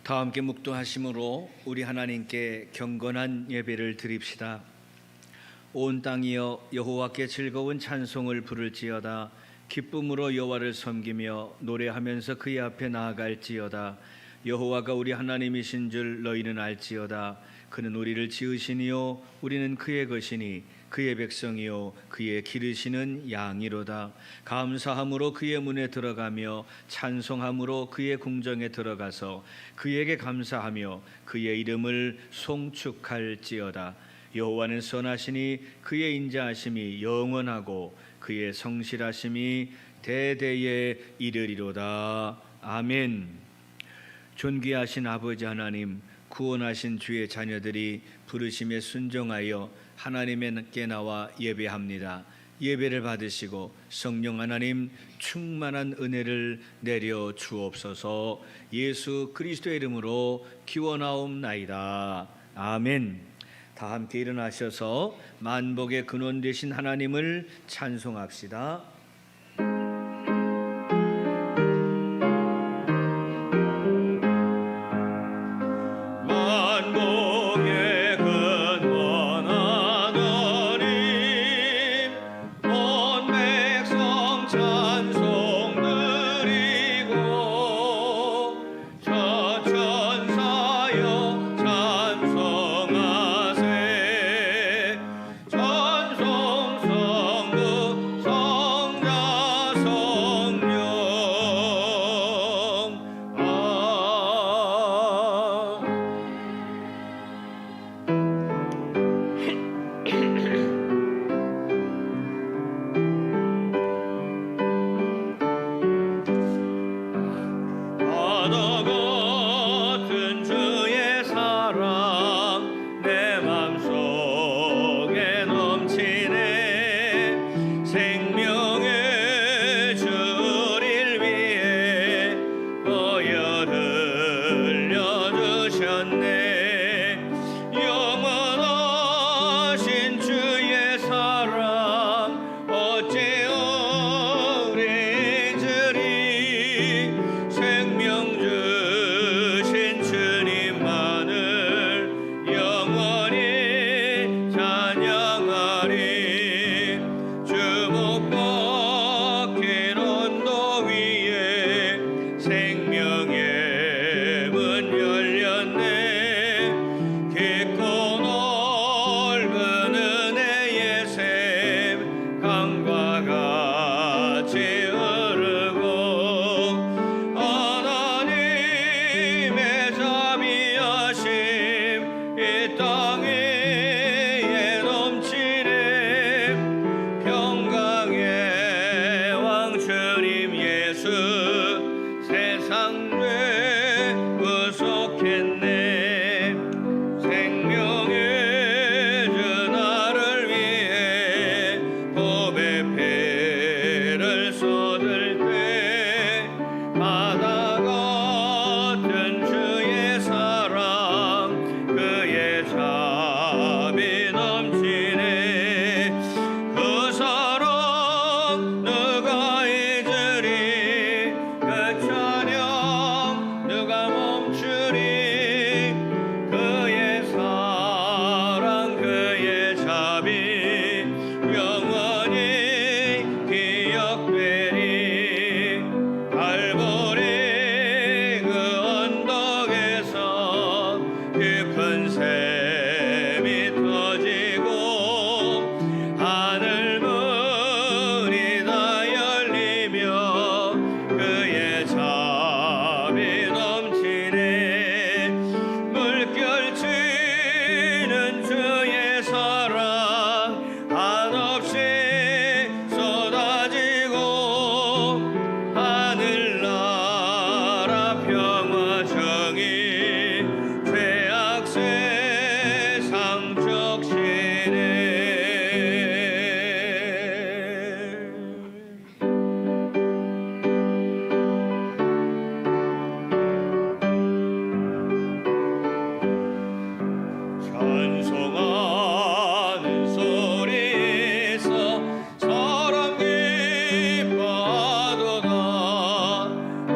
다 함께 묵도하심으로 우리 하나님께 경건한 예배를 드립시다. 온 땅이여 여호와께 즐거운 찬송을 부를지어다. 기쁨으로 여호와를 섬기며 노래하면서 그의 앞에 나아갈지어다. 여호와가 우리 하나님이신 줄 너희는 알지어다. 그는 우리를 지으시니요 우리는 그의 것이니 그의 백성이요 그의 기르시는 양이로다. 감사함으로 그의 문에 들어가며 찬송함으로 그의 궁정에 들어가서 그에게 감사하며 그의 이름을 송축할지어다. 여호와는 선하시니 그의 인자하심이 영원하고 그의 성실하심이 대대에 이르리로다. 아멘. 존귀하신 아버지 하나님, 구원하신 주의 자녀들이 부르심에 순종하여 하나님께 나와 예배합니다. 예배를 받으시고 성령 하나님 충만한 은혜를 내려 주옵소서. 예수 그리스도의 이름으로 기원하옵나이다. 아멘. 다 함께 일어나셔서 만복의 근원 되신 하나님을 찬송합시다.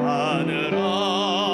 하늘 아버지의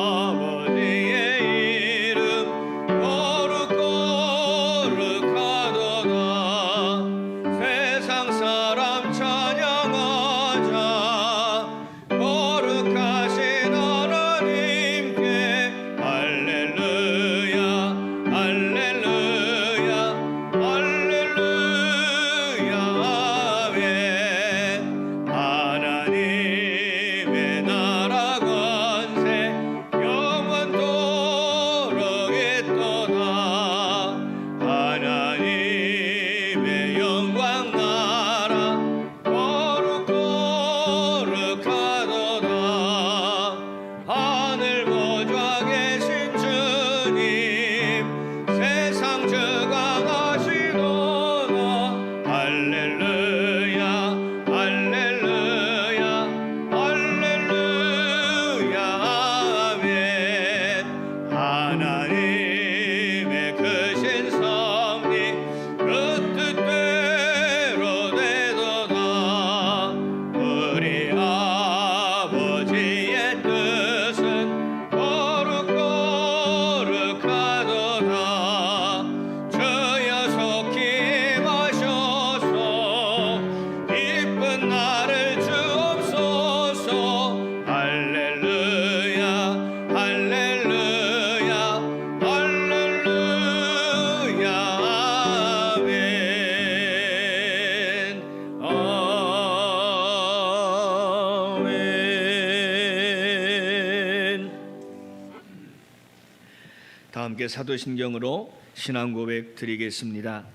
다 함께 사도신경으로 신앙 고백 드리겠습니다.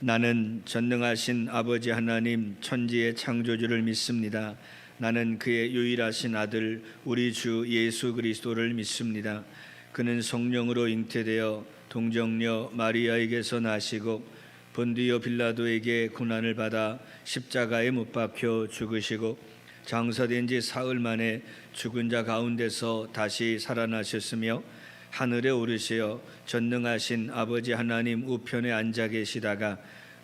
나는 전능하신 아버지 하나님 천지의 창조주를 믿습니다. 나는 그의 유일하신 아들 우리 주 예수 그리스도를 믿습니다. 그는 성령으로 잉태되어 동정녀 마리아에게서 나시고 본디오 빌라도에게 고난을 받아 십자가에 못 박혀 죽으시고 장사된 지 사흘 만에 죽은 자 가운데서 다시 살아나셨으며 하늘에 오르시어 전능하신 아버지 하나님 우편에 앉아 계시다가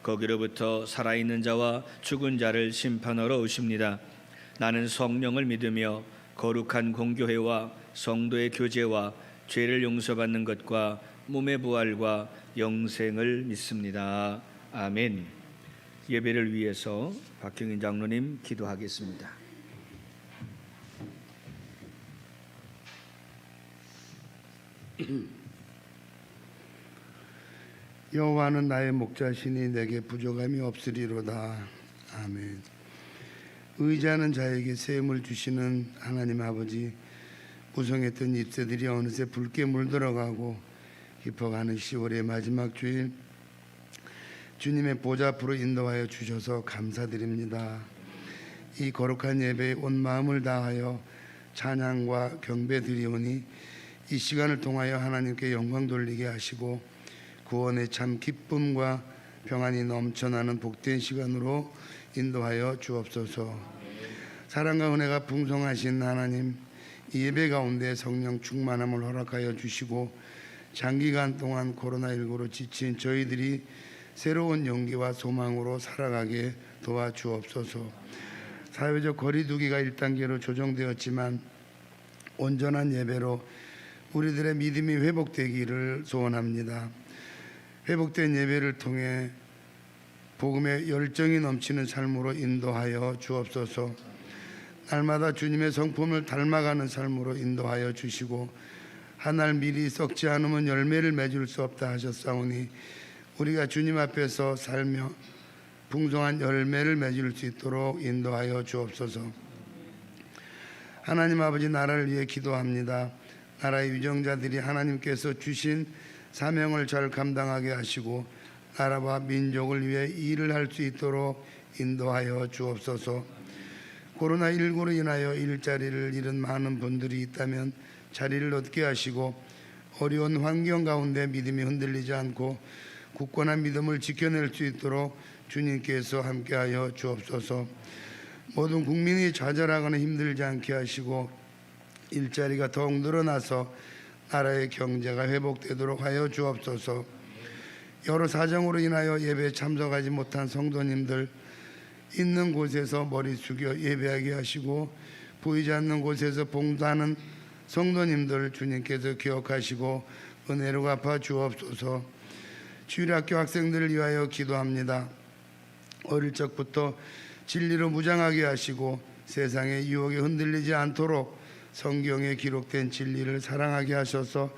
거기로부터 살아있는 자와 죽은 자를 심판하러 오십니다. 나는 성령을 믿으며 거룩한 공교회와 성도의 교제와 죄를 용서받는 것과 몸의 부활과 영생을 믿습니다. 아멘. 예배를 위해서 박경인 장로님 기도하겠습니다. 여호와는 나의 목자시니 내게 부족함이 없으리로다. 아멘. 의지하는 자에게 샘을 주시는 하나님 아버지, 무성했던 잎새들이 어느새 붉게 물들어가고 깊어가는 10월의 마지막 주일, 주님의 보좌 앞으로 인도하여 주셔서 감사드립니다. 이 거룩한 예배에 온 마음을 다하여 찬양과 경배 드리오니 이 시간을 통하여 하나님께 영광 돌리게 하시고 구원의 참 기쁨과 평안이 넘쳐나는 복된 시간으로 인도하여 주옵소서. 사랑과 은혜가 풍성하신 하나님, 이 예배 가운데 성령 충만함을 허락하여 주시고 장기간 동안 코로나19로 지친 저희들이 새로운 용기와 소망으로 살아가게 도와주옵소서. 사회적 거리두기가 1단계로 조정되었지만 온전한 예배로 우리들의 믿음이 회복되기를 소원합니다. 회복된 예배를 통해 복음의 열정이 넘치는 삶으로 인도하여 주옵소서. 날마다 주님의 성품을 닮아가는 삶으로 인도하여 주시고 한 알 미리 썩지 않으면 열매를 맺을 수 없다 하셨사오니 우리가 주님 앞에서 살며 풍성한 열매를 맺을 수 있도록 인도하여 주옵소서. 하나님 아버지, 나라를 위해 기도합니다. 나라의 위정자들이 하나님께서 주신 사명을 잘 감당하게 하시고 나라와 민족을 위해 일을 할 수 있도록 인도하여 주옵소서. 코로나19로 인하여 일자리를 잃은 많은 분들이 있다면 자리를 얻게 하시고 어려운 환경 가운데 믿음이 흔들리지 않고 굳건한 믿음을 지켜낼 수 있도록 주님께서 함께하여 주옵소서. 모든 국민이 좌절하거나 힘들지 않게 하시고 일자리가 더욱 늘어나서 나라의 경제가 회복되도록 하여 주옵소서. 여러 사정으로 인하여 예배에 참석하지 못한 성도님들 있는 곳에서 머리 숙여 예배하게 하시고 보이지 않는 곳에서 봉사하는 성도님들 주님께서 기억하시고 은혜로 갚아 주옵소서. 주일학교 학생들을 위하여 기도합니다. 어릴 적부터 진리로 무장하게 하시고 세상의 유혹에 흔들리지 않도록 성경에 기록된 진리를 사랑하게 하셔서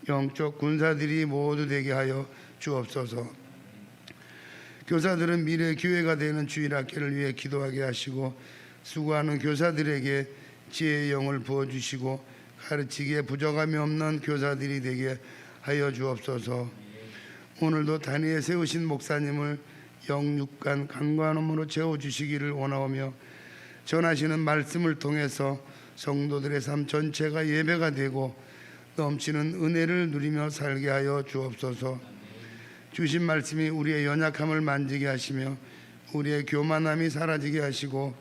영적 군사들이 모두 되게 하여 주옵소서. 교사들은 미래 기회가 되는 주일학교를 위해 기도하게 하시고 수고하는 교사들에게 지혜의 영을 부어주시고 가르치기에 부족함이 없는 교사들이 되게 하여 주옵소서. 오늘도 단위에 세우신 목사님을 영육간 강관함으로 채워주시기를 원하오며 전하시는 말씀을 통해서 성도들의 삶 전체가 예배가 되고 넘치는 은혜를 누리며 살게 하여 주옵소서. 주신 말씀이 우리의 연약함을 만지게 하시며 우리의 교만함이 사라지게 하시고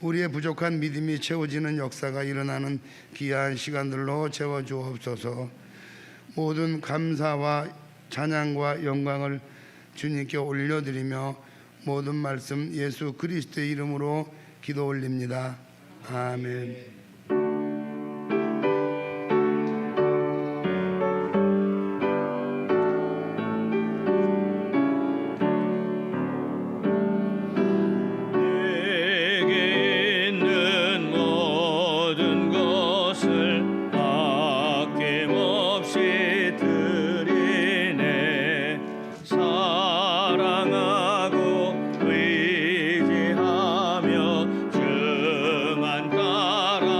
우리의 부족한 믿음이 채워지는 역사가 일어나는 귀한 시간들로 채워주옵소서. 모든 감사와 찬양과 영광을 주님께 올려드리며 모든 말씀 예수 그리스도의 이름으로 기도 올립니다. 아멘. 사랑하고 의지하며 주만 따라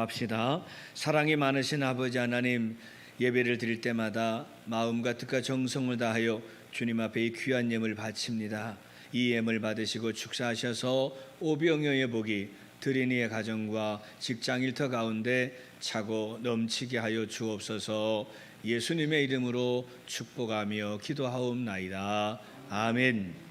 기도합시다. 사랑이 많으신 아버지 하나님, 예배를 드릴 때마다 마음과 뜻과 정성을 다하여 주님 앞에 이 귀한 예물 바칩니다. 이 예물 받으시고 축사하셔서 오병이어의 복이 드리니의 가정과 직장 일터 가운데 차고 넘치게 하여 주옵소서. 예수님의 이름으로 축복하며 기도하옵나이다. 아멘.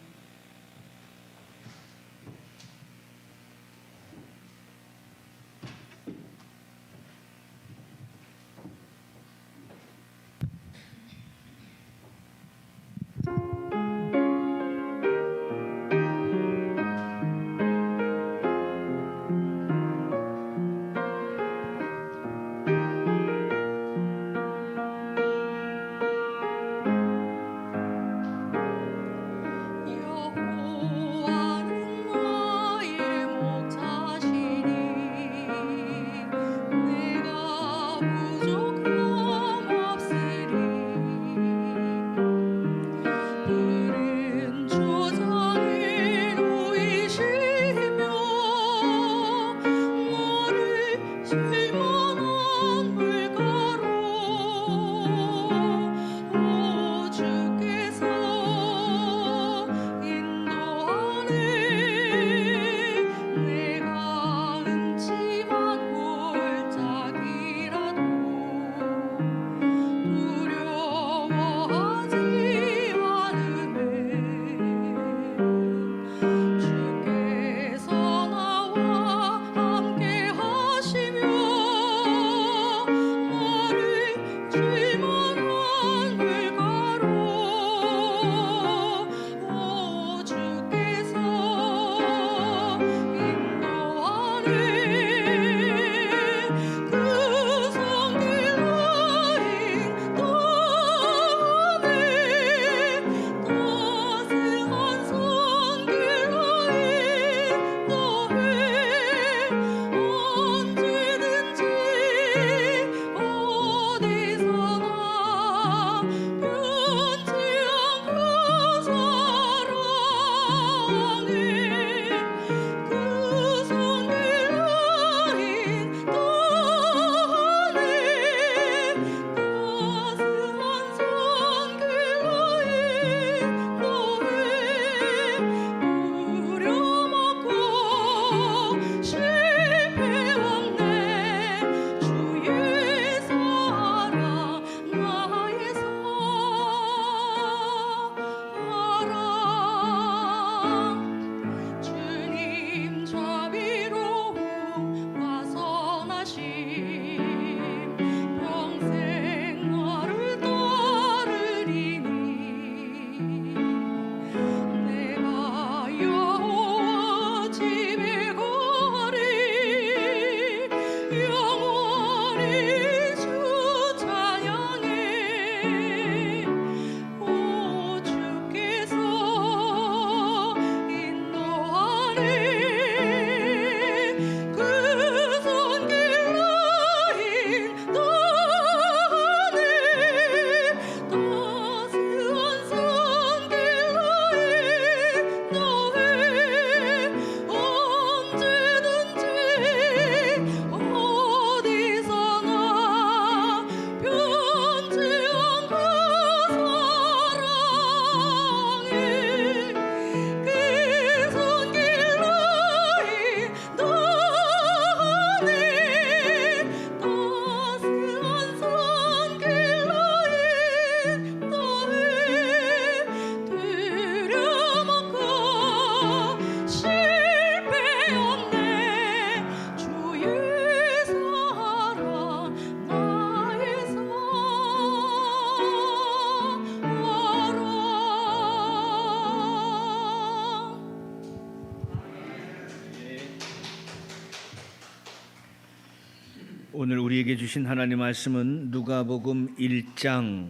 오늘 우리에게 주신 하나님 말씀은 누가복음 1장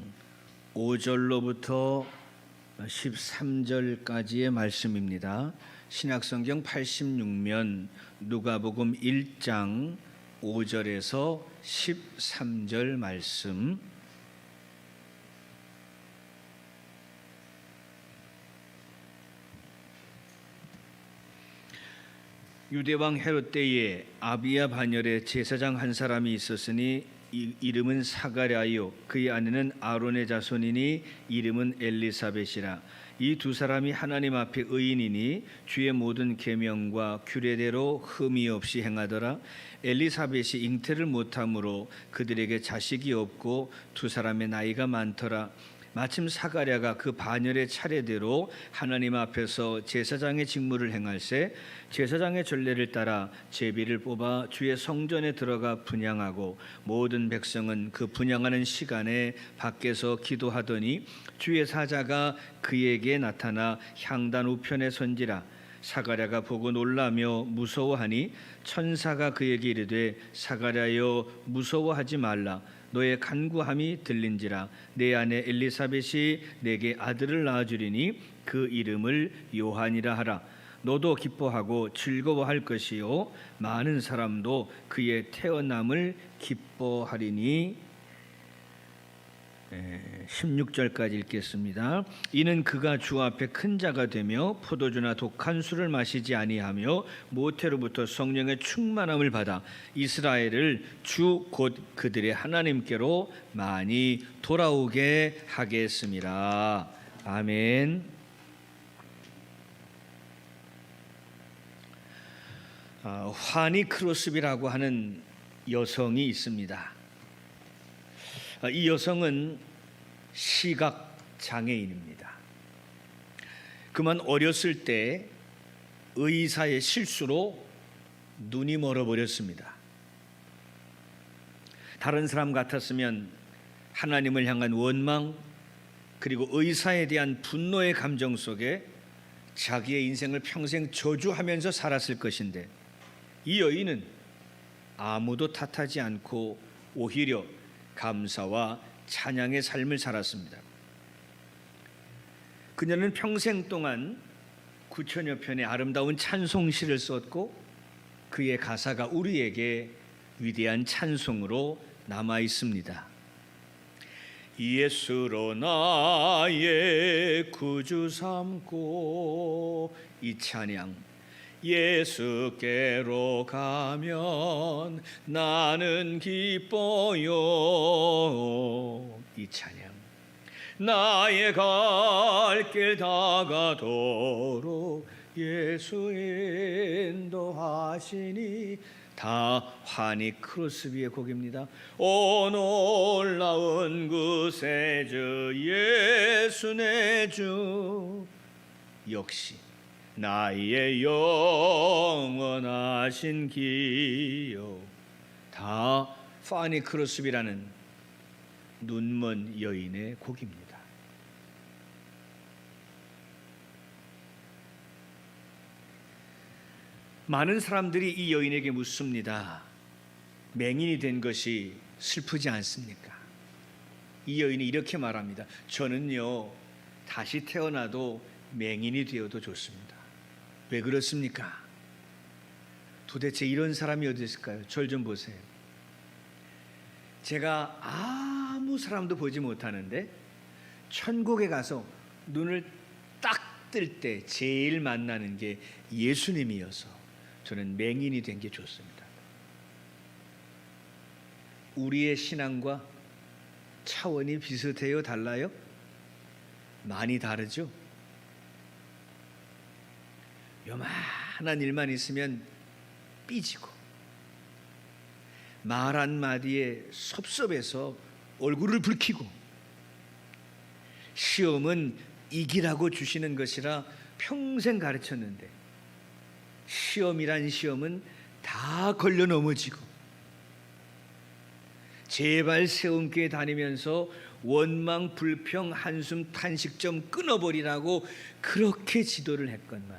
5절로부터 13절까지의 말씀입니다. 신약성경 86면 누가복음 1장 5절에서 13절 말씀. 유대왕 헤롯 때에 아비야 반열에 제사장 한 사람이 있었으니 이름은 사가랴요 그의 아내는 아론의 자손이니 이름은 엘리사벳이라. 이 두 사람이 하나님 앞에 의인이니 주의 모든 계명과 규례대로 흠이 없이 행하더라. 엘리사벳이 잉태를 못함으로 그들에게 자식이 없고 두 사람의 나이가 많더라. 마침 사가랴가 그 반열의 차례대로 하나님 앞에서 제사장의 직무를 행할세 제사장의 전례를 따라 제비를 뽑아 주의 성전에 들어가 분향하고 모든 백성은 그 분향하는 시간에 밖에서 기도하더니 주의 사자가 그에게 나타나 향단 우편에 선지라. 사가랴가 보고 놀라며 무서워하니 천사가 그에게 이르되 사가랴여 무서워하지 말라. 너의 간구함이 들린지라. 내 아내 엘리사벳이 내게 아들을 낳아주리니 그 이름을 요한이라 하라. 너도 기뻐하고 즐거워할 것이요 많은 사람도 그의 태어남을 기뻐하리니. 16절까지 읽겠습니다. 이는 그가 주 앞에 큰 자가 되며 포도주나 독한 술을 마시지 아니하며 모태로부터 성령의 충만함을 받아 이스라엘을 주 곧 그들의 하나님께로 많이 돌아오게 하겠습니다. 아멘. 화니 크로스비라고 하는 여성이 있습니다. 이 여성은 시각 장애인입니다. 그만 어렸을 때 의사의 실수로 눈이 멀어버렸습니다. 다른 사람 같았으면 하나님을 향한 원망 그리고 의사에 대한 분노의 감정 속에 자기의 인생을 평생 저주하면서 살았을 것인데 이 여인은 아무도 탓하지 않고 오히려 감사와 찬양의 삶을 살았습니다. 그녀는 평생 동안 9천여 편의 아름다운 찬송시를 썼고 그의 가사가 우리에게 위대한 찬송으로 남아 있습니다. 예수로 나의 구주 삼고 이 찬양 예수께로 가면 나는 기뻐요 이 찬양 나의 갈 길 다가도록 예수 인도하시니 다 화니 크로스비의 곡입니다. 오 놀라운 구세주 예수 내 주 역시 나의 영원하신 기요 다 파니 크로스비라는 눈먼 여인의 곡입니다. 많은 사람들이 이 여인에게 묻습니다. 맹인이 된 것이 슬프지 않습니까? 이 여인이 이렇게 말합니다. 저는요 다시 태어나도 맹인이 되어도 좋습니다. 왜 그렇습니까? 도대체 이런 사람이 어디 있을까요? 절 좀 보세요. 제가 아무 사람도 보지 못하는데 천국에 가서 눈을 딱 뜰 때 제일 만나는 게 예수님이어서 저는 맹인이 된 게 좋습니다. 우리의 신앙과 차원이 비슷해요? 달라요? 많이 다르죠? 요만한 일만 있으면 삐지고 말 한마디에 섭섭해서 얼굴을 붉히고 시험은 이기라고 주시는 것이라 평생 가르쳤는데 시험이란 시험은 다 걸려 넘어지고 제발 세움교회 다니면서 원망 불평 한숨 탄식 좀 끊어버리라고 그렇게 지도를 했건만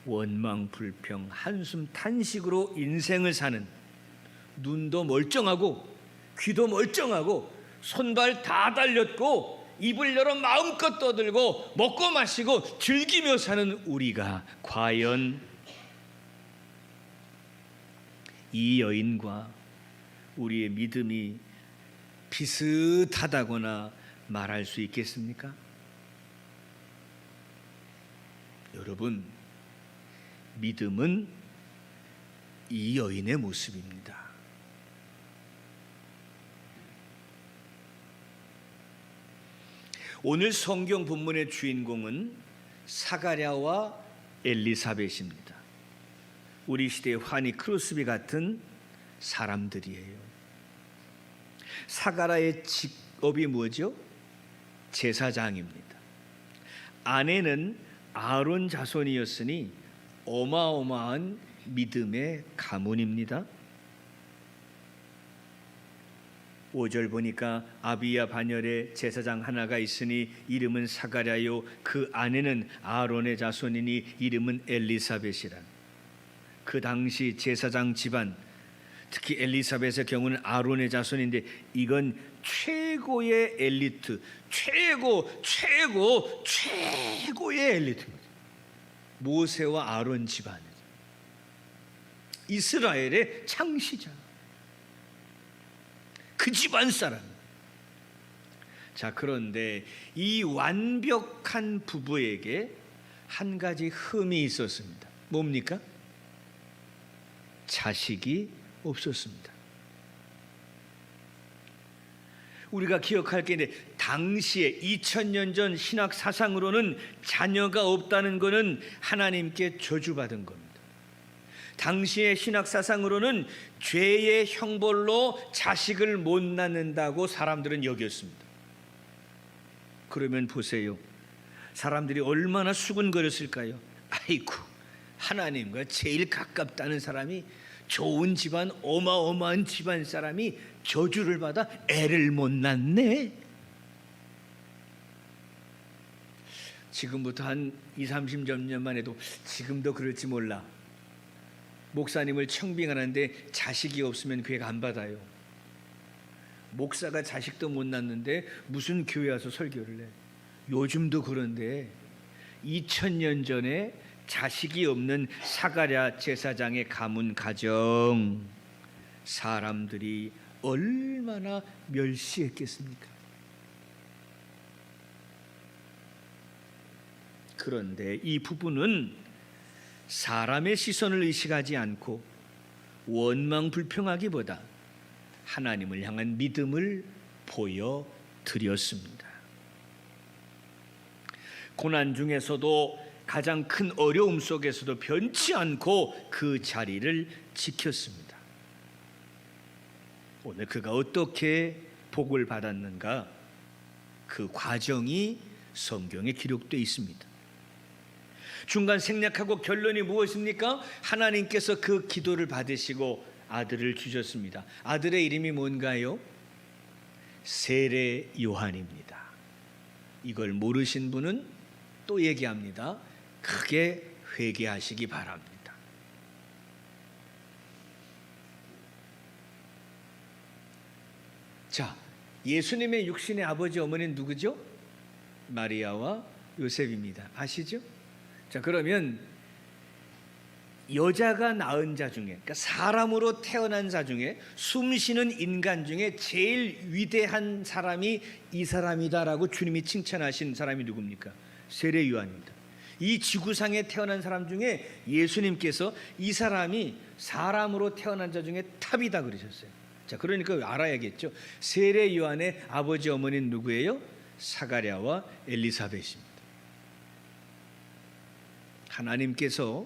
원망 불평 한숨 탄식으로 인생을 사는 눈도 멀쩡하고 귀도 멀쩡하고 손발 다 달렸고 입을 열어 마음껏 떠들고 먹고 마시고 즐기며 사는 우리가 과연 이 여인과 우리의 믿음이 비슷하다거나 말할 수 있겠습니까? 여러분, 믿음은 이 여인의 모습입니다. 오늘 성경 본문의 주인공은 사가랴와 엘리사벳입니다. 우리 시대의 환희 크로스비 같은 사람들이에요. 사가랴의 직업이 뭐죠? 제사장입니다. 아내는 아론 자손이었으니 어마어마한 믿음의 가문입니다. 5절 보니까 아비야 반열에 제사장 하나가 있으니 이름은 사가랴요 그 아내는 아론의 자손이니 이름은 엘리사벳이라. 그 당시 제사장 집안, 특히 엘리사벳의 경우는 아론의 자손인데 이건 최고의 엘리트, 최고의 엘리트입니다. 모세와 아론 집안, 이스라엘의 창시자, 그 집안 사람. 자, 그런데 이 완벽한 부부에게 한 가지 흠이 있었습니다. 뭡니까? 자식이 없었습니다. 우리가 기억할 게 있는데 당시에 2000년 전 신학 사상으로는 자녀가 없다는 것은 하나님께 저주받은 겁니다. 당시의 신학 사상으로는 죄의 형벌로 자식을 못 낳는다고 사람들은 여겼습니다. 그러면 보세요. 사람들이 얼마나 수군거렸을까요? 아이고, 하나님과 제일 가깝다는 사람이, 좋은 집안, 어마어마한 집안 사람이 저주를 받아 애를 못 낳네. 지금부터 한 20-30년만 해도 지금도 그럴지 몰라. 목사님을 청빙하는데 자식이 없으면 교회가 안 받아요. 목사가 자식도 못 낳는데 무슨 교회 와서 설교를 해. 요즘도 그런데 2000년 전에 자식이 없는 사가랴 제사장의 가문 가정, 사람들이 얼마나 멸시했겠습니까? 그런데 이 부부는 사람의 시선을 의식하지 않고 원망 불평하기보다 하나님을 향한 믿음을 보여드렸습니다. 고난 중에서도 가장 큰 어려움 속에서도 변치 않고 그 자리를 지켰습니다. 오늘 그가 어떻게 복을 받았는가, 그 과정이 성경에 기록되어 있습니다. 중간 생략하고 결론이 무엇입니까? 하나님께서 그 기도를 받으시고 아들을 주셨습니다. 아들의 이름이 뭔가요? 세례 요한입니다. 이걸 모르신 분은 또 얘기합니다. 크게 회개하시기 바랍니다. 자, 예수님의 육신의 아버지 어머니는 누구죠? 마리아와 요셉입니다. 아시죠? 자, 그러면 여자가 낳은 자 중에, 그러니까 사람으로 태어난 자 중에, 숨쉬는 인간 중에 제일 위대한 사람이 이 사람이다라고 주님이 칭찬하신 사람이 누굽니까? 세례 요한입니다. 이 지구상에 태어난 사람 중에 예수님께서 이 사람이 사람으로 태어난 자 중에 탑이다 그러셨어요. 자, 그러니까 알아야겠죠. 세례 요한의 아버지 어머니는 누구예요? 사가랴와 엘리사벳입니다. 하나님께서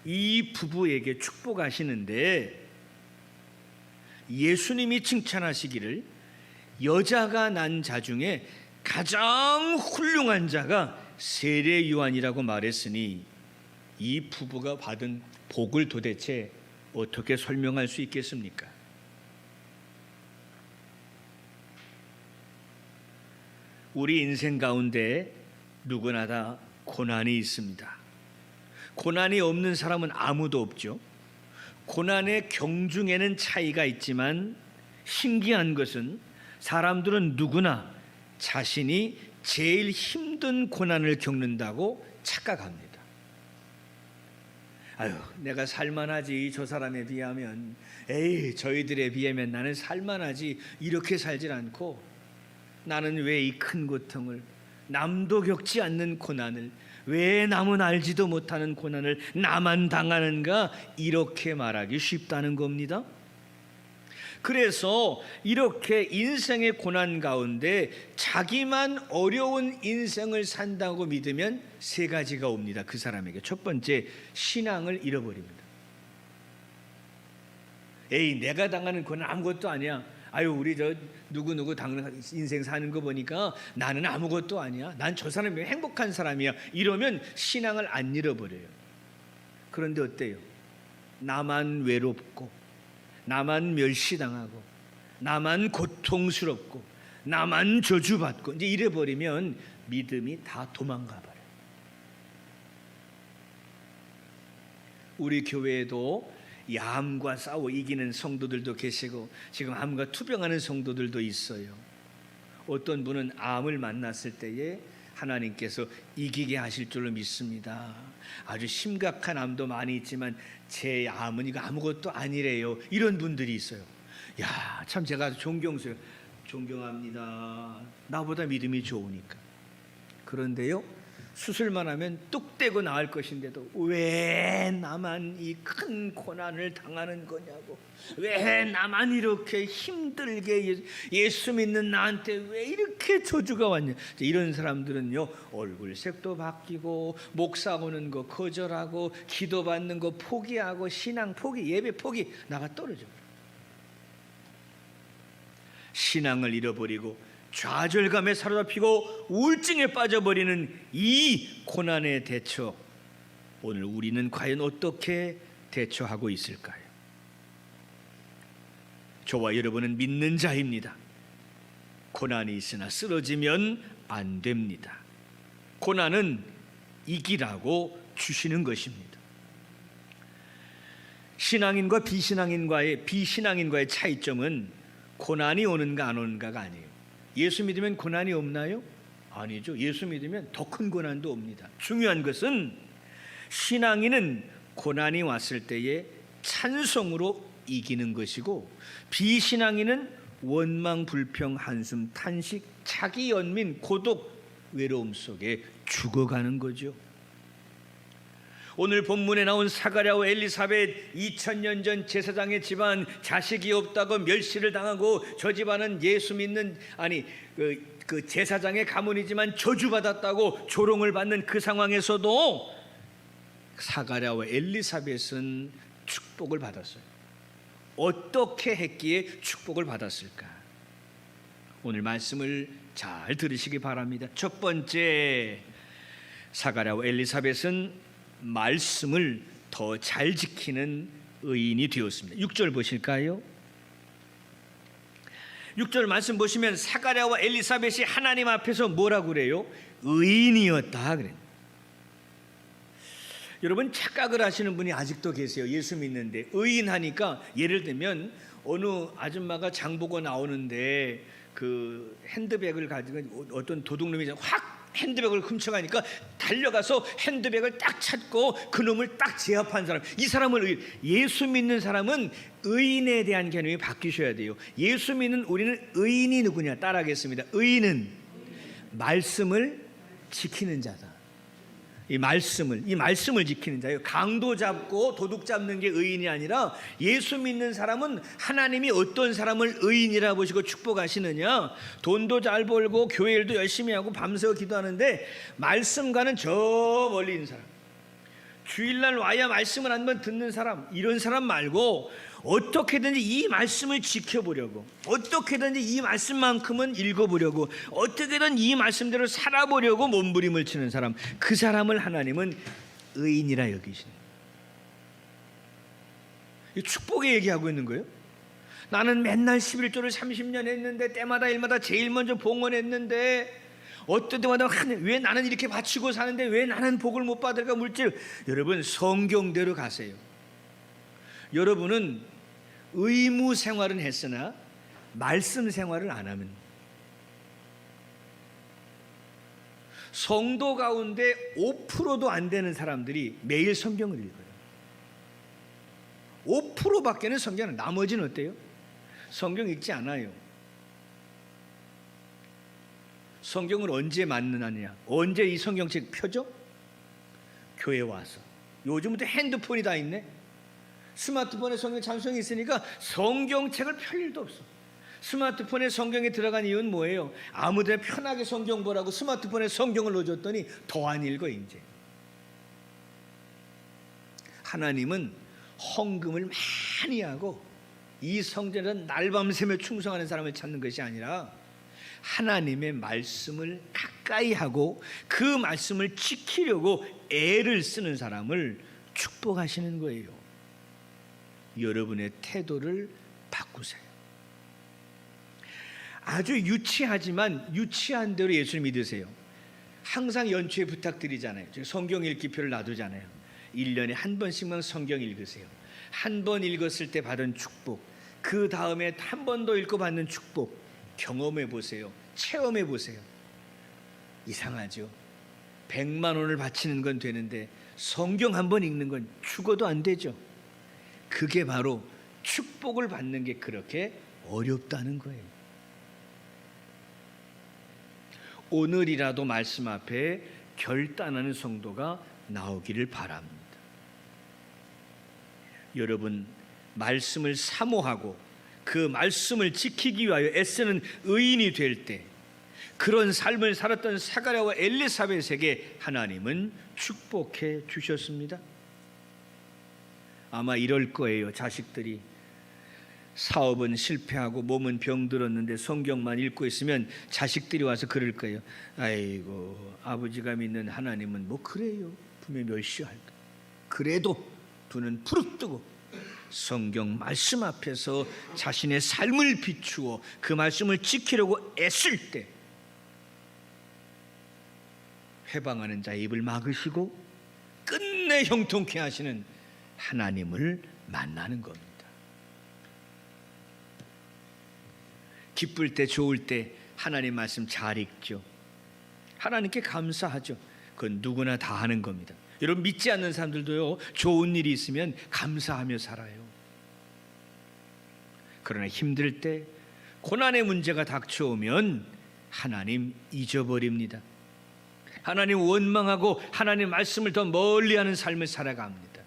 이 부부에게 축복하시는데 예수님이 칭찬하시기를 여자가 난 자 중에 가장 훌륭한 자가 세례 요한이라고 말했으니 이 부부가 받은 복을 도대체 어떻게 설명할 수 있겠습니까? 우리 인생 가운데 누구나 다 고난이 있습니다. 고난이 없는 사람은 아무도 없죠. 고난의 경중에는 차이가 있지만 신기한 것은 사람들은 누구나 자신이 제일 힘든 고난을 겪는다고 착각합니다. 아유, 내가 살만하지, 저 사람에 비하면. 에이, 저희들에 비하면 나는 살만하지, 이렇게 살질 않고 나는 왜 이 큰 고통을, 남도 겪지 않는 고난을, 왜 남은 알지도 못하는 고난을 나만 당하는가? 이렇게 말하기 쉽다는 겁니다. 그래서 이렇게 인생의 고난 가운데 자기만 어려운 인생을 산다고 믿으면 세 가지가 옵니다. 그 사람에게. 첫 번째, 신앙을 잃어버립니다. 에이, 내가 당하는 고난 아무것도 아니야. 아유, 우리 저 누구누구 인생 사는 거 보니까 나는 아무것도 아니야. 난 저 사람이 행복한 사람이야. 이러면 신앙을 안 잃어버려요. 그런데 어때요? 나만 외롭고, 나만 멸시당하고, 나만 고통스럽고, 나만 저주받고, 이제 이래버리면 믿음이 다 도망가 버려요. 우리 교회에도 암과 싸워 이기는 성도들도 계시고 지금 암과 투병하는 성도들도 있어요. 어떤 분은 암을 만났을 때에 하나님께서 이기게 하실 줄로 믿습니다. 아주 심각한 암도 많이 있지만 제 암은 이거 아무것도 아니래요. 이런 분들이 있어요. 야, 참 제가 존경스러워요. 존경합니다. 나보다 믿음이 좋으니까. 그런데요, 수술만 하면 뚝 떼고 나을 것인데도 왜 나만 이 큰 고난을 당하는 거냐고, 왜 나만 이렇게 힘들게 예수 믿는 나한테 왜 이렇게 저주가 왔냐. 이런 사람들은요, 얼굴색도 바뀌고 목사 오는 거 거절하고 기도 받는 거 포기하고 신앙 포기, 예배 포기, 나가 떨어져. 신앙을 잃어버리고 좌절감에 사로잡히고 우울증에 빠져버리는 이 고난의 대처, 오늘 우리는 과연 어떻게 대처하고 있을까요? 저와 여러분은 믿는 자입니다. 고난이 있으나 쓰러지면 안 됩니다. 고난은 이기라고 주시는 것입니다. 신앙인과 비신앙인과의 차이점은 고난이 오는가 안 오는가가 아니에요. 예수 믿으면 고난이 없나요? 아니죠. 예수 믿으면 더 큰 고난도 옵니다. 중요한 것은 신앙인은 고난이 왔을 때에 찬송으로 이기는 것이고, 비신앙인은 원망, 불평, 한숨, 탄식, 자기 연민, 고독, 외로움 속에 죽어가는 거죠. 오늘 본문에 나온 사가랴와 엘리사벳, 2000년 전 제사장의 집안, 자식이 없다고 멸시를 당하고 저 집안은 예수 믿는 그 제사장의 가문이지만 저주받았다고 조롱을 받는 그 상황에서도 사가랴와 엘리사벳은 축복을 받았어요. 어떻게 했기에 축복을 받았을까? 오늘 말씀을 잘 들으시기 바랍니다. 첫 번째, 사가랴와 엘리사벳은 말씀을 더 잘 지키는 의인이 되었습니다. 6절 보실까요? 6절 말씀 보시면 사가랴와 엘리사벳이 하나님 앞에서 뭐라고 그래요? 의인이었다 그래요. 여러분, 착각을 하시는 분이 아직도 계세요. 예수 믿는데 의인하니까, 예를 들면 어느 아줌마가 장 보고 나오는데 그 핸드백을 가지고 어떤 도둑놈이 확 핸드백을 훔쳐가니까 달려가서 핸드백을 딱 찾고 그 놈을 딱 제압한 사람, 이 사람을 예수 믿는 사람은 의인에 대한 개념이 바뀌셔야 돼요. 예수 믿는 우리는 의인이 누구냐 따라하겠습니다. 의인은 말씀을 지키는 자다. 이 말씀을 지키는 자예요. 강도 잡고 도둑 잡는 게 의인이 아니라, 예수 믿는 사람은 하나님이 어떤 사람을 의인이라 보시고 축복하시느냐, 돈도 잘 벌고 교회 일도 열심히 하고 밤새워 기도하는데 말씀과는 저 멀리 있는 사람, 주일날 와야 말씀을 한 번 듣는 사람, 이런 사람 말고 어떻게든지 이 말씀을 지켜보려고, 어떻게든지 이 말씀만큼은 읽어보려고, 어떻게든 이 말씀대로 살아보려고 몸부림을 치는 사람, 그 사람을 하나님은 의인이라 여기시는, 이 축복의 얘기하고 있는 거예요. 나는 맨날 11조를 30년 했는데 때마다 일마다 제일 먼저 봉헌했는데 어떤 때마다 왜 나는 이렇게 바치고 사는데 왜 나는 복을 못 받을까? 물질. 여러분, 성경대로 가세요. 여러분은 의무 생활은 했으나 말씀 생활을 안 하면, 성도 가운데 5%도 안 되는 사람들이 매일 성경을 읽어요. 5%밖에는 성경을, 나머지는 어때요? 성경 읽지 않아요. 성경을 언제 만나느냐? 언제 이 성경책 펴죠? 교회 와서. 요즘은 또 핸드폰이 다 있네. 스마트폰에 성경 찬송이 있으니까 성경책을 펼 일도 없어. 스마트폰에 성경에 들어간 이유는 뭐예요? 아무데나 편하게 성경 보라고 스마트폰에 성경을 넣어줬더니 더 안 읽어 이제. 하나님은 헌금을 많이 하고 이 성전에는 날밤새며 충성하는 사람을 찾는 것이 아니라 하나님의 말씀을 가까이 하고 그 말씀을 지키려고 애를 쓰는 사람을 축복하시는 거예요. 여러분의 태도를 바꾸세요. 아주 유치하지만 유치한 대로 예수를 믿으세요. 항상 연초에 부탁드리잖아요. 성경 읽기표를 놔두잖아요. 1년에 한 번씩만 성경 읽으세요. 한 번 읽었을 때 받은 축복, 그 다음에 한 번 더 읽고 받는 축복 경험해 보세요. 체험해 보세요. 이상하죠? 100만 원을 바치는 건 되는데 성경 한 번 읽는 건 죽어도 안 되죠. 그게 바로 축복을 받는 게 그렇게 어렵다는 거예요. 오늘이라도 말씀 앞에 결단하는 성도가 나오기를 바랍니다. 여러분, 말씀을 사모하고 그 말씀을 지키기 위하여 애쓰는 의인이 될 때 그런 삶을 살았던 사가랴와 엘리사벳에게 하나님은 축복해 주셨습니다. 아마 이럴 거예요. 자식들이 사업은 실패하고 몸은 병들었는데 성경만 읽고 있으면 자식들이 와서 그럴 거예요. 아이고, 아버지가 믿는 하나님은 뭐 그래요. 분명히 멸시할까. 그래도 눈은 부릅뜨고 성경 말씀 앞에서 자신의 삶을 비추어 그 말씀을 지키려고 애쓸 때 회방하는 자의 입을 막으시고 끝내 형통케 하시는 하나님을 만나는 겁니다. 기쁠 때 좋을 때 하나님 말씀 잘 읽죠. 하나님께 감사하죠. 그건 누구나 다 하는 겁니다. 여러분, 믿지 않는 사람들도요, 좋은 일이 있으면 감사하며 살아요. 그러나 힘들 때 고난의 문제가 닥쳐오면 하나님 잊어버립니다. 하나님 원망하고 하나님 말씀을 더 멀리하는 삶을 살아갑니다.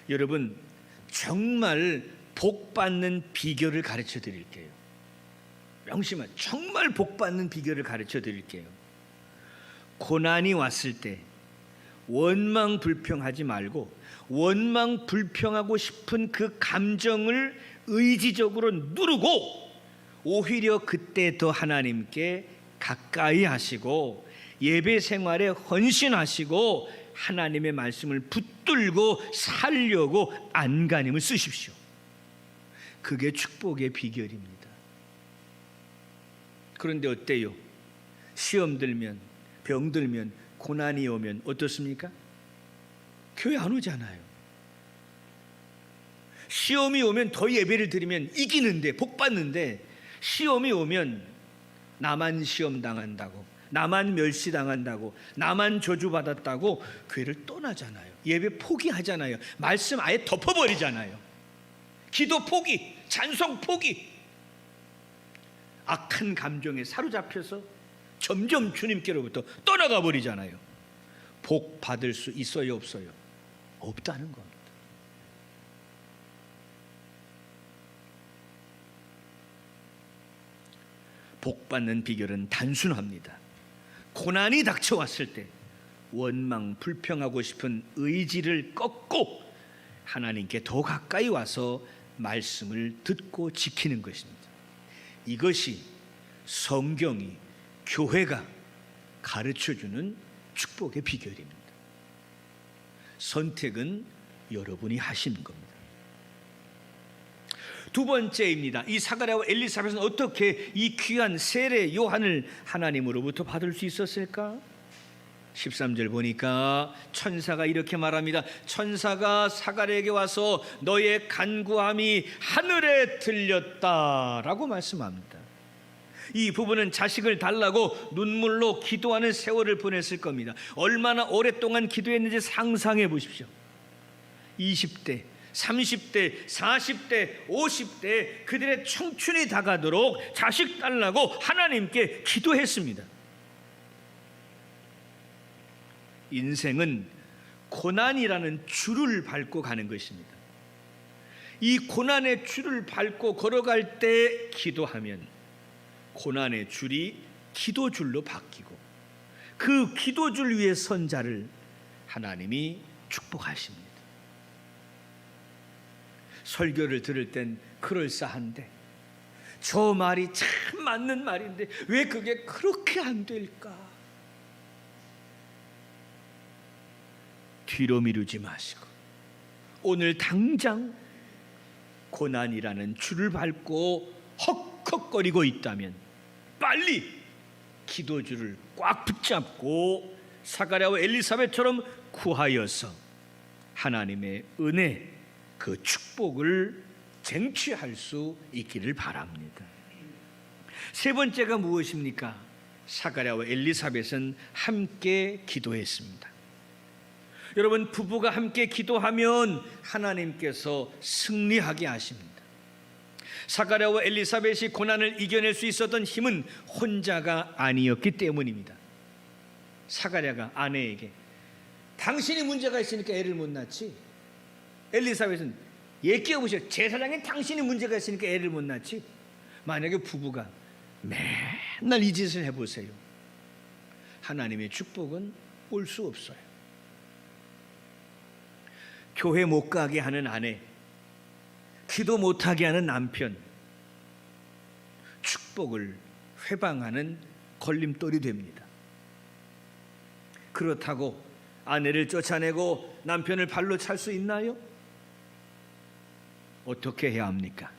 여러분, 정말 복 받는 비결을 가르쳐 드릴게요. 명심하세요. 정말 복 받는 비결을 가르쳐 드릴게요. 고난이 왔을 때 원망 불평하지 말고 원망 불평하고 싶은 그 감정을 의지적으로 누르고 오히려 그때 더 하나님께 가까이 하시고 예배 생활에 헌신하시고 하나님의 말씀을 붙들고 살려고 안간힘을 쓰십시오. 그게 축복의 비결입니다. 그런데 어때요? 시험 들면, 병 들면, 고난이 오면 어떻습니까? 교회 안 오잖아요. 시험이 오면 더 예배를 드리면 이기는데, 복 받는데, 시험이 오면 나만 시험 당한다고, 나만 멸시당한다고, 나만 저주받았다고 교회를 떠나잖아요. 예배 포기하잖아요. 말씀 아예 덮어버리잖아요. 기도 포기, 찬송 포기. 악한 감정에 사로잡혀서 점점 주님께로부터 떠나가 버리잖아요. 복 받을 수 있어요, 없어요? 없다는 겁니다. 복 받는 비결은 단순합니다. 고난이 닥쳐왔을 때 원망, 불평하고 싶은 의지를 꺾고 하나님께 더 가까이 와서 말씀을 듣고 지키는 것입니다. 이것이 성경이, 교회가 가르쳐주는 축복의 비결입니다. 선택은 여러분이 하시는 겁니다. 두 번째입니다. 이 사가랴와 엘리사벳은 어떻게 이 귀한 세례 요한을 하나님으로부터 받을 수 있었을까? 13절 보니까 천사가 이렇게 말합니다. 천사가 사가랴에게 와서 너의 간구함이 하늘에 들렸다라고 말씀합니다. 이 부부는 자식을 달라고 눈물로 기도하는 세월을 보냈을 겁니다. 얼마나 오랫동안 기도했는지 상상해 보십시오. 20대, 30대, 40대, 50대 그들의 청춘이 다가도록 자식 달라고 하나님께 기도했습니다. 인생은 고난이라는 줄을 밟고 가는 것입니다. 이 고난의 줄을 밟고 걸어갈 때 기도하면 고난의 줄이 기도줄로 바뀌고 그 기도줄 위에 선 자를 하나님이 축복하십니다. 설교를 들을 땐 그럴싸한데 저 말이 참 맞는 말인데 왜 그게 그렇게 안 될까? 뒤로 미루지 마시고 오늘 당장 고난이라는 줄을 밟고 헉헉거리고 있다면 빨리 기도줄을 꽉 붙잡고 사가랴와 엘리사벳처럼 구하여서 하나님의 은혜, 그 축복을 쟁취할 수 있기를 바랍니다. 세 번째가 무엇입니까? 사가랴와 엘리사벳은 함께 기도했습니다. 여러분, 부부가 함께 기도하면 하나님께서 승리하게 하십니다. 사가랴와 엘리사벳이 고난을 이겨낼 수 있었던 힘은 혼자가 아니었기 때문입니다. 사가랴가 아내에게 당신이 문제가 있으니까 애를 못 낳지, 엘리사벳은 얘 끼워보셔, 제사장인 당신이 문제가 있으니까 애를 못 낳지. 만약에 부부가 맨날 이 짓을 해보세요, 하나님의 축복은 올 수 없어요. 교회 못 가게 하는 아내, 기도 못하게 하는 남편, 축복을 회방하는 걸림돌이 됩니다. 그렇다고 아내를 쫓아내고 남편을 발로 찰 수 있나요? 어떻게 해야 합니까?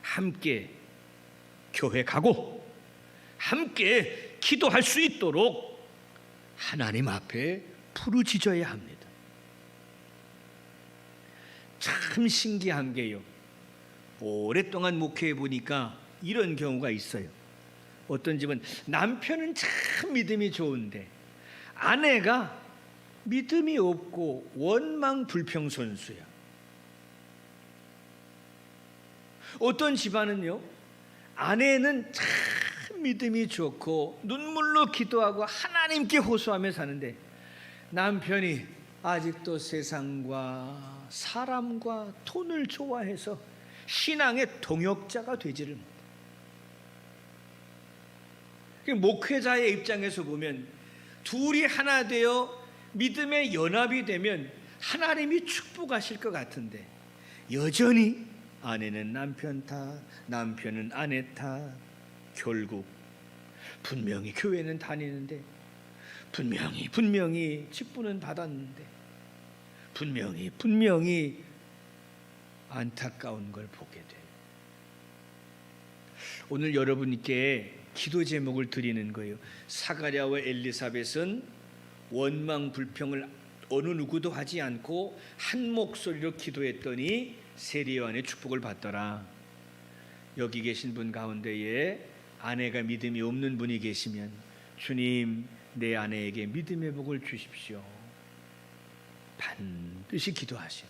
함께 교회 가고 함께 기도할 수 있도록 하나님 앞에 부르짖어야 합니다. 참 신기한 게요, 오랫동안 목회해 보니까 이런 경우가 있어요. 어떤 집은 남편은 참 믿음이 좋은데 아내가 믿음이 없고 원망 불평선수야. 어떤 집안은요, 아내는 참 믿음이 좋고 눈물로 기도하고 하나님께 호소하며 사는데 남편이 아직도 세상과 사람과 돈을 좋아해서 신앙의 동역자가 되지를 못해. 목회자의 입장에서 보면 둘이 하나 되어 믿음의 연합이 되면 하나님이 축복하실 것 같은데 여전히 아내는 남편 탓, 남편은 아내 탓. 결국 분명히 교회는 다니는데, 분명히 직분은 받았는데, 분명히 안타까운 걸 보게 돼요. 오늘 여러분께 기도 제목을 드리는 거예요. 사가랴와 엘리사벳은 원망 불평을 어느 누구도 하지 않고 한 목소리로 기도했더니 세례요한의 축복을 받더라. 여기 계신 분 가운데에 아내가 믿음이 없는 분이 계시면 주님, 내 아내에게 믿음의 복을 주십시오. 반드시 기도하시고,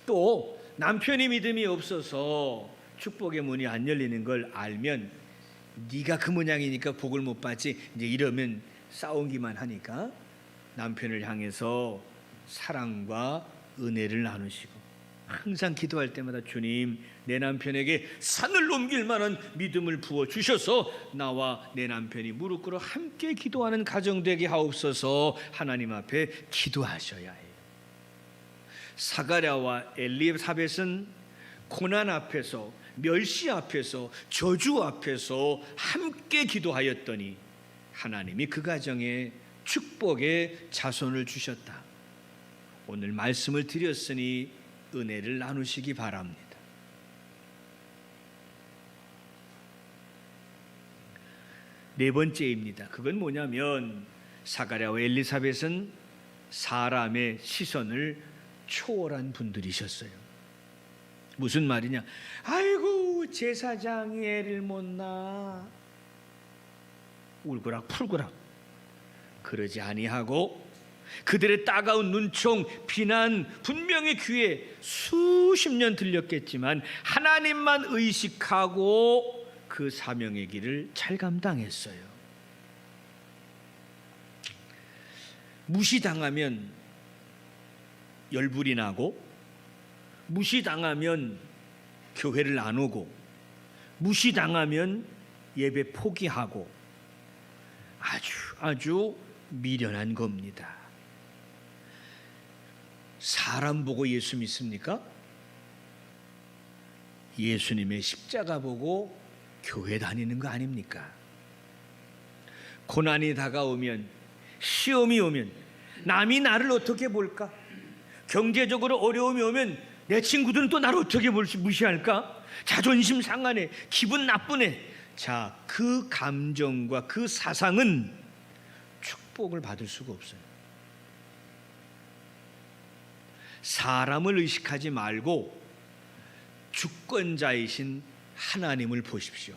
또 남편이 믿음이 없어서 축복의 문이 안 열리는 걸 알면 네가 그 모양이니까 복을 못 받지, 이제 이러면 싸우기만 하니까 남편을 향해서 사랑과 은혜를 나누시고 항상 기도할 때마다 주님, 내 남편에게 산을 넘길 만한 믿음을 부어 주셔서 나와 내 남편이 무릎 꿇어 함께 기도하는 가정 되게 하옵소서. 하나님 앞에 기도하셔야 해요. 사가랴와 엘리사벳은 고난 앞에서, 멸시 앞에서, 저주 앞에서 함께 기도하였더니 하나님이 그 가정에 축복의 자손을 주셨다. 오늘 말씀을 드렸으니 은혜를 나누시기 바랍니다. 네 번째입니다. 그건 뭐냐면 사가랴와 엘리사벳은 사람의 시선을 초월한 분들이셨어요. 무슨 말이냐? 아이고, 제사장이 애를 못 낳아. 울고락 풀고락. 그러지 아니하고 그들의 따가운 눈총, 비난 분명히 귀에 수십 년 들렸겠지만 하나님만 의식하고 그 사명의 길을 잘 감당했어요. 무시당하면 열불이 나고, 무시당하면 교회를 안 오고, 무시당하면 예배 포기하고, 아주 미련한 겁니다. 사람 보고 예수 믿습니까? 예수님의 십자가 보고 교회 다니는 거 아닙니까? 고난이 다가오면, 시험이 오면 남이 나를 어떻게 볼까? 경제적으로 어려움이 오면 내 친구들은 또 나를 어떻게 무시할까? 자존심 상하네, 기분 나쁘네. 자, 그 감정과 그 사상은 축복을 받을 수가 없어요. 사람을 의식하지 말고 주권자이신 하나님을 보십시오.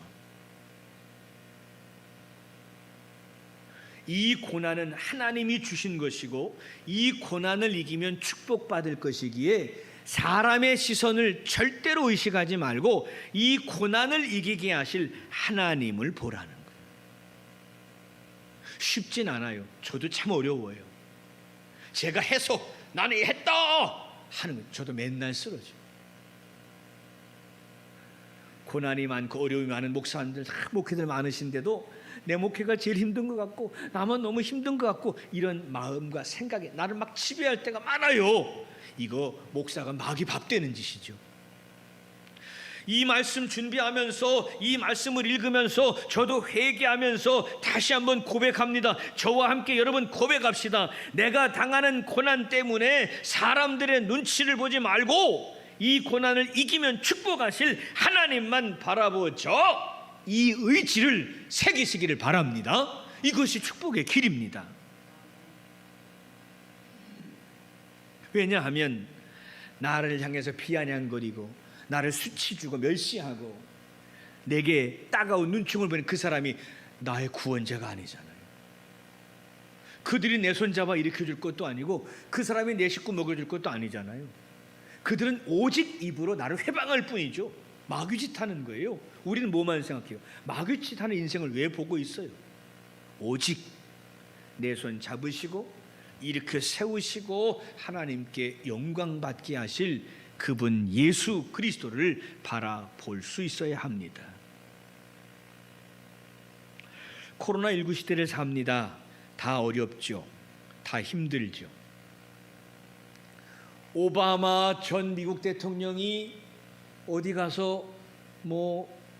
이 고난은 하나님이 주신 것이고, 이 고난을 이기면 축복받을 것이기에 사람의 시선을 절대로 의식하지 말고 이 고난을 이기게 하실 하나님을 보라는 거예요. 쉽진 않아요. 저도 참 어려워요. 제가 해서 나는 했다 하는 거 저도 맨날 쓰러져요. 고난이 많고 어려움이 많은 목사님들, 목회들 많으신데도 내 목회가 제일 힘든 것 같고, 나만 너무 힘든 것 같고, 이런 마음과 생각이 나를 막 지배할 때가 많아요. 이거 목사가 마귀 밥 되는 짓이죠. 이 말씀 준비하면서, 이 말씀을 읽으면서 저도 회개하면서 다시 한번 고백합니다. 저와 함께 여러분 고백합시다. 내가 당하는 고난 때문에 사람들의 눈치를 보지 말고 이 고난을 이기면 축복하실 하나님만 바라보죠. 이 의지를 새기시기를 바랍니다. 이것이 축복의 길입니다. 왜냐하면 나를 향해서 비아냥거리고 나를 수치주고 멸시하고 내게 따가운 눈총을 보는 그 사람이 나의 구원자가 아니잖아요. 그들이 내 손잡아 일으켜줄 것도 아니고 그 사람이 내 식구 먹여줄 것도 아니잖아요. 그들은 오직 입으로 나를 회방할 뿐이죠. 마귀짓 하는 거예요. 우리는 뭐만 생각해요? 마귀짓 하는 인생을 왜 보고 있어요? 오직 내 손 잡으시고 일으켜 세우시고 하나님께 영광 받게 하실 그분 예수 그리스도를 바라볼 수 있어야 합니다. 코로나19 시대를 삽니다. 다 어렵죠. 다 힘들죠. 오바마 전 미국 대통령이 어디 가서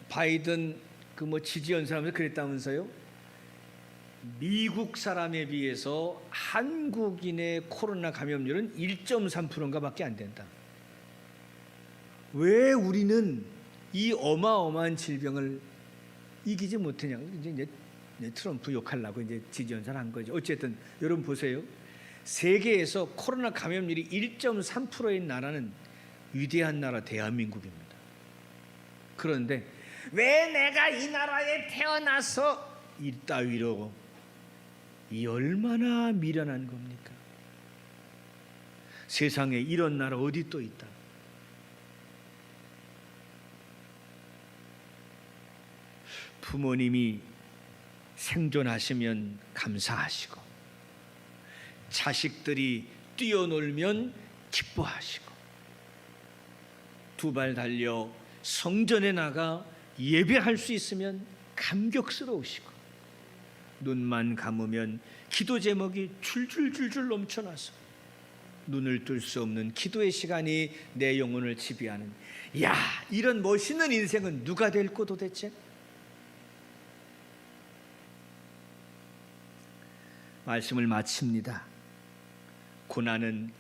바이든 지지 연설하면서 그랬다면서요? 미국 사람에 비해서 한국인의 코로나 감염률은 1.3%인가 밖에 안 된다. 왜 우리는 이 어마어마한 질병을 이기지 못하냐? 이제 트럼프 욕하려고 이제 지지 연설한 거죠. 어쨌든 여러분 보세요. 세계에서 코로나 감염률이 1.3%인 나라는 위대한 나라 대한민국입니다. 그런데 왜 내가 이 나라에 태어나서 이따위로, 이 얼마나 미련한 겁니까? 세상에 이런 나라 어디 또 있다. 부모님이 생존하시면 감사하시고, 자식들이 뛰어놀면 기뻐하시고, 두 발 달려 성전에 나가 예배할 수 있으면 감격스러우시고, 눈만 감으면 기도 제목이 줄줄줄줄 넘쳐나서 눈을 뜰 수 없는 기도의 시간이 내 영혼을 지배하는, 야, 이런 멋있는 인생은 누가 될꼬 도대체? 말씀을 마칩니다. 고난은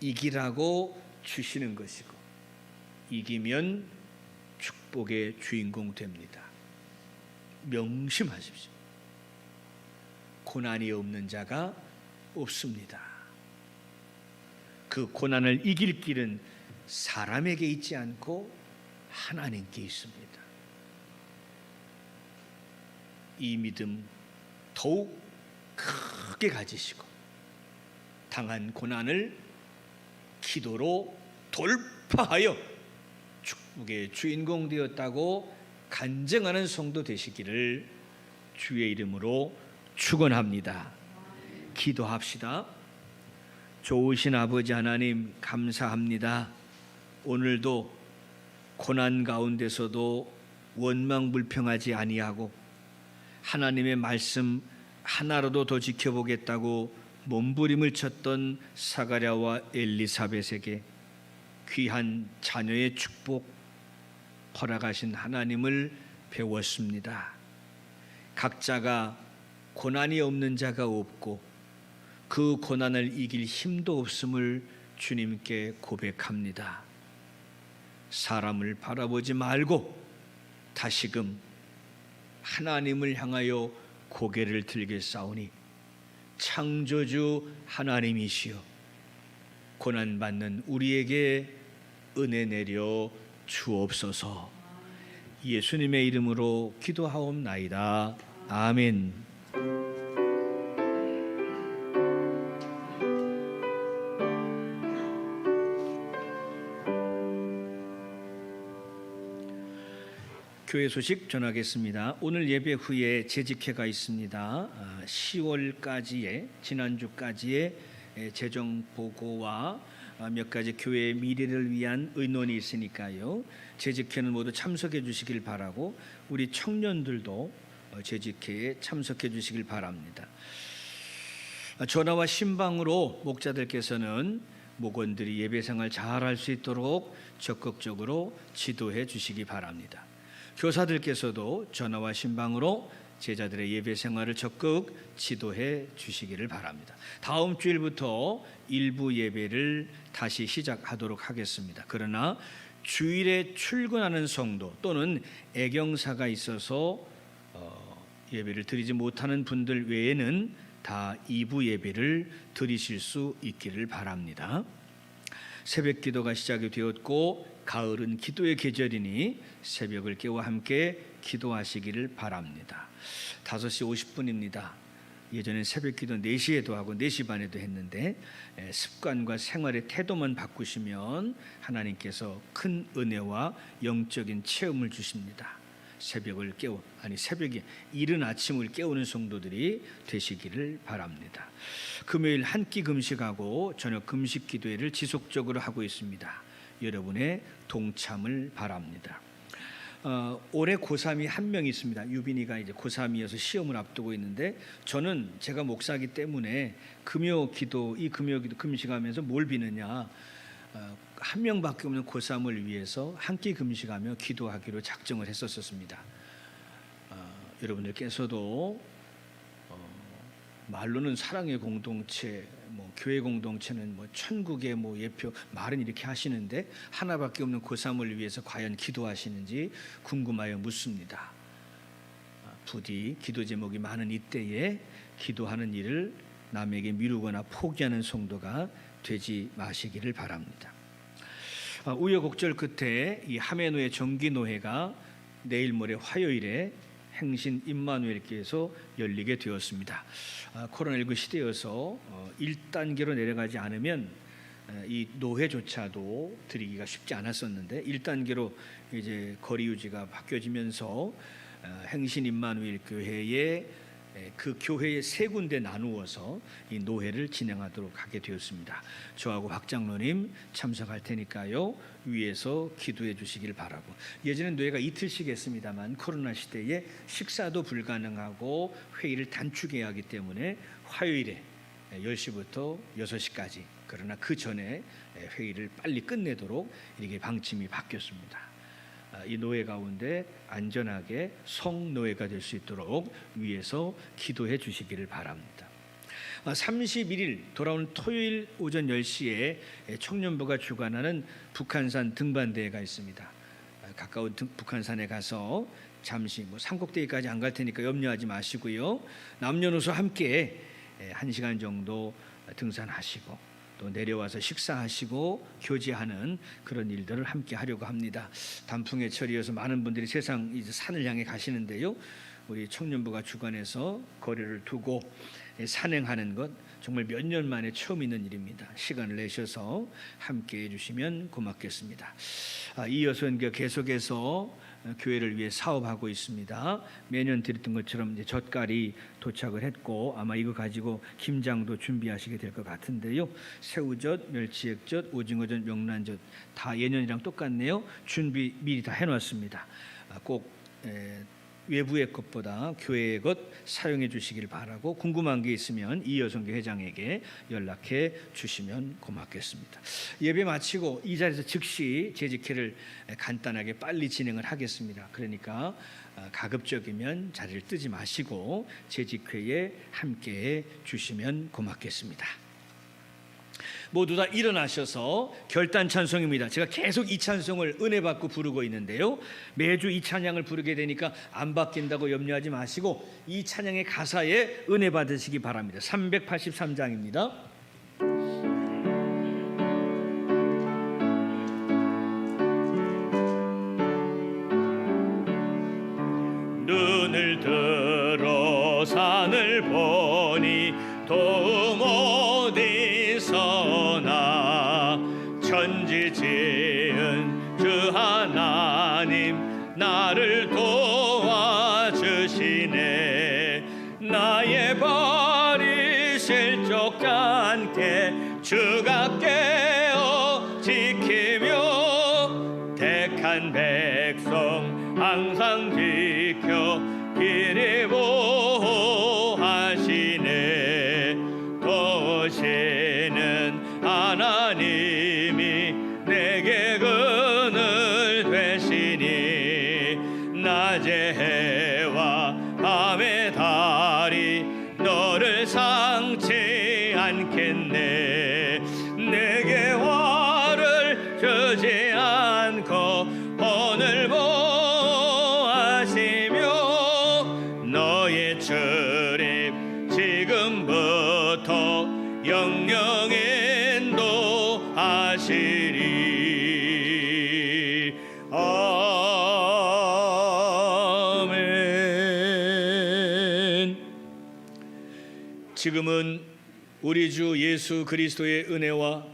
이기라고 주시는 것이고, 이기면 축복의 주인공 됩니다. 명심하십시오. 고난이 없는 자가 없습니다. 그 고난을 이길 길은 사람에게 있지 않고 하나님께 있습니다. 이 믿음 더욱 크게 가지시고 당한 고난을 기도로 돌파하여 축복의 주인공 되었다고 간증하는 성도 되시기를 주의 이름으로 축원합니다. 기도합시다. 좋으신 아버지 하나님 감사합니다. 오늘도 고난 가운데서도 원망불평하지 아니하고 하나님의 말씀 하나로도 더 지켜보겠다고 몸부림을 쳤던 사가랴와 엘리사벳에게 귀한 자녀의 축복 허락하신 하나님을 배웠습니다. 각자가 고난이 없는 자가 없고 그 고난을 이길 힘도 없음을 주님께 고백합니다. 사람을 바라보지 말고 다시금 하나님을 향하여 고개를 들겠사오니 창조주 하나님이시여 고난받는 우리에게 은혜 내려 주옵소서. 예수님의 이름으로 기도하옵나이다. 아멘. 교회 소식 전하겠습니다. 오늘 예배 후에 재직회가 있습니다. 10월까지의 지난주까지의 재정 보고와 몇 가지 교회의 미래를 위한 의논이 있으니까요. 재직회는 모두 참석해 주시길 바라고 우리 청년들도 재직회에 참석해 주시길 바랍니다. 전화와 신방으로 목자들께서는 목원들이 예배 생활 잘할 수 있도록 적극적으로 지도해 주시기 바랍니다. 교사들께서도 전화와 신방으로 제자들의 예배 생활을 적극 지도해 주시기를 바랍니다. 다음 주일부터 일부 예배를 다시 시작하도록 하겠습니다. 그러나 주일에 출근하는 성도 또는 애경사가 있어서 예배를 드리지 못하는 분들 외에는 다 2부 예배를 드리실 수 있기를 바랍니다. 새벽 기도가 시작이 되었고 가을은 기도의 계절이니 새벽을 깨워 함께 기도하시기를 바랍니다. 5시 50분입니다. 예전엔 새벽 기도 4시에도 하고 4시 반에도 했는데 습관과 생활의 태도만 바꾸시면 하나님께서 큰 은혜와 영적인 체험을 주십니다. 새벽을 새벽에 이른 아침을 깨우는 성도들이 되시기를 바랍니다. 금요일 한 끼 금식하고 저녁 금식 기도회를 지속적으로 하고 있습니다. 여러분의 동참을 바랍니다. 올해 고3이 한 명 있습니다. 유빈이가 이제 고3이어서 시험을 앞두고 있는데 저는 제가 목사이기 때문에 금요 기도 금식하면서 뭘 비느냐, 한 명밖에 없는 고3을 위해서 한 끼 금식하며 기도하기로 작정을 했었습니다. 여러분들께서도 말로는 사랑의 공동체, 교회 공동체는 천국의 예표 말은 이렇게 하시는데 하나밖에 없는 고3을 위해서 과연 기도하시는지 궁금하여 묻습니다. 부디 기도 제목이 많은 이때에 기도하는 일을 남에게 미루거나 포기하는 성도가 되지 마시기를 바랍니다. 우여곡절 끝에 이 하메노의 정기노회가 내일 모레 화요일에 행신 임마누엘교회에서 열리게 되었습니다. 코로나19 시대여서 1단계로 내려가지 않으면 이 노회조차도 드리기가 쉽지 않았었는데 1단계로 이제 거리 유지가 바뀌어지면서 행신 임마누엘교회에 그 교회의 3군데 나누어서 이 노회를 진행하도록 하게 되었습니다. 저하고 박 장로님 참석할 테니까요. 위에서 기도해 주시길 바라고. 예전엔 노회가 이틀씩 했습니다만 코로나 시대에 식사도 불가능하고 회의를 단축해야 하기 때문에 화요일에 10시부터 6시까지, 그러나 그 전에 회의를 빨리 끝내도록 이렇게 방침이 바뀌었습니다. 이 노회 가운데 안전하게 성노회가 될 수 있도록 위에서 기도해 주시기를 바랍니다. 31일 돌아오는 토요일 오전 10시에 청년부가 주관하는 북한산 등반대회가 있습니다. 가까운 북한산에 가서 잠시 삼곡대기까지 안 갈 테니까 염려하지 마시고요. 남녀노소 함께 1시간 정도 등산하시고 또 내려와서 식사하시고 교제하는 그런 일들을 함께 하려고 합니다. 단풍의 철이어서 많은 분들이 세상 이제 산을 향해 가시는데요. 우리 청년부가 주관해서 거리를 두고 산행하는 것 정말 몇 년 만에 처음 있는 일입니다. 시간을 내셔서 함께 해주시면 고맙겠습니다. 이어서 계속해서 교회를 위해 사업하고 있습니다. 매년 드렸던 것처럼 이제 젓갈이 도착을 했고 아마 이거 가지고 김장도 준비하시게 될 것 같은데요. 새우젓, 멸치액젓, 오징어젓, 명란젓 다 예년이랑 똑같네요. 준비 미리 다 해놨습니다. 꼭 외부의 것보다 교회의 것 사용해 주시길 바라고 궁금한 게 있으면 이여성교 회장에게 연락해 주시면 고맙겠습니다. 예배 마치고 이 자리에서 즉시 재직회를 간단하게 빨리 진행을 하겠습니다. 그러니까 가급적이면 자리를 뜨지 마시고 재직회에 함께해 주시면 고맙겠습니다. 모두 다 일어나셔서 결단 찬송입니다. 제가 계속 이 찬송을 은혜 받고 부르고 있는데요. 매주 이 찬양을 부르게 되니까 안 바뀐다고 염려하지 마시고 이 찬양의 가사에 은혜 받으시기 바랍니다. 383장입니다. 눈을 들어 산을 보니 도움 어디서나 천지 지은 주 하나님 나를 도와주시네. 나의 발이 실족지 않게 주가 깨어 지키며 택한 백성 항상 지켜 길이 보호하시네. 도우시는 하나님이 내게 그늘 되시니 낮의 해와 밤의 달이 너를 상치 않겠네. 내게 화를 주지 않고 오늘 너의 출입 지금부터 영영 인도하시리. 아멘. 지금은 우리 주 예수 그리스도의 은혜와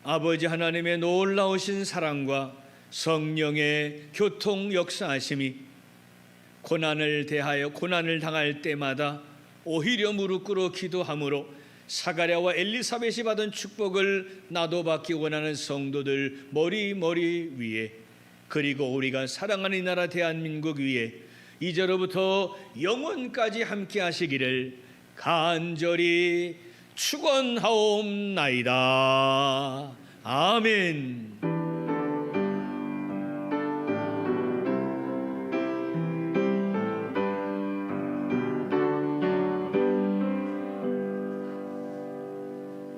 아버지 하나님의 놀라우신 사랑과 성령의 교통 역사하심이 고난을 대하여 고난을 당할 때마다 오히려 무릎 꿇어 기도함으로 사가랴와 엘리사벳이 받은 축복을 나도 받기 원하는 성도들 머리 위에, 그리고 우리가 사랑하는 이 나라 대한민국 위에 이제로부터 영원까지 함께 하시기를 간절히 축원하옵나이다. 아멘.